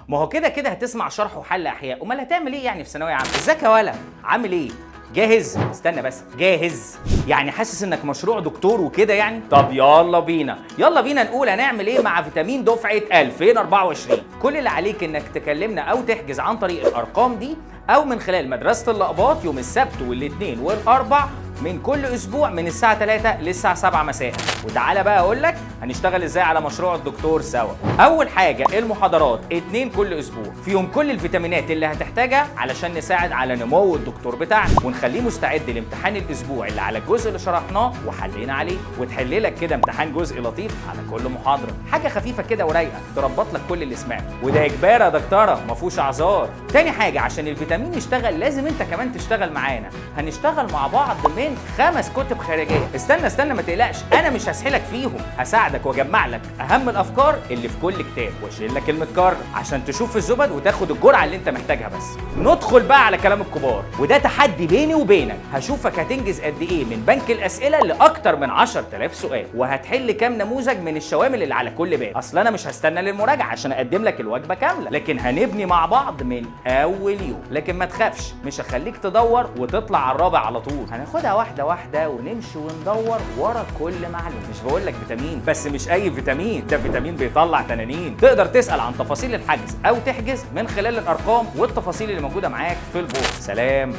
ما هو كده كده هتسمع شرح وحل احياء، امال هتعمل ايه يعني في ثانويه عامه؟ ازيك يا ولا؟ عامل ايه؟ جاهز؟ استنى بس، جاهز؟ يعني حاسس انك مشروع دكتور وكده يعني؟ طب يلا بينا، يلا بينا نقول هنعمل ايه مع فيتامين دفعه 2024. كل اللي عليك انك تكلمنا او تحجز عن طريق الارقام دي، او من خلال مدرسه اللقبات يوم السبت والاثنين والاربع من كل اسبوع من الساعه 3 للساعه 7 مساء. وتعالى بقى اقول لك هنشتغل ازاي على مشروع الدكتور سوا. اول حاجه المحاضرات 2 كل اسبوع، فيهم كل الفيتامينات اللي هتحتاجها علشان نساعد على نمو الدكتور بتاعنا ونخليه مستعد لامتحان الاسبوع اللي على الجزء اللي شرحناه وحلينا عليه، وتحل لك كده امتحان جزء لطيف على كل محاضره، حاجه خفيفه كده ورايقه تربط لك كل اللي سمعته، وده اجباري يا دكتوره ما فيهوش اعذار. تاني حاجه عشان الفيتامين يشتغل لازم انت كمان تشتغل معانا، هنشتغل مع بعض من 5 كتب خارجيه. استنى ما تقلقش، انا مش هسحلك فيهم، هساعدك واجمع لك اهم الافكار اللي في كل كتاب واشيل لك المتكرر عشان تشوف الزبد وتاخد الجرعه اللي انت محتاجها. بس ندخل بقى على كلام الكبار، وده تحدي بيني وبينك، هشوفك هتنجز قد ايه من بنك الاسئله لاكتر من 10000 سؤال، وهتحل كام نموذج من الشوامل اللي على كل باب. اصل انا مش هستنى للمراجعه عشان اقدم لك الوجبه كامله، لكن هنبني مع بعض من اول يوم. لكن ما تخافش، مش هخليك تدور وتطلع على الرابع على طول، هناخدها واحده واحده ونمشي وندور ورا كل معلومه. مش بقول لك فيتامين بس مش اي فيتامين، ده فيتامين بيطلع تنانين. تقدر تسال عن تفاصيل الحجز او تحجز من خلال الارقام والتفاصيل اللي موجوده معاك في البوست. سلام.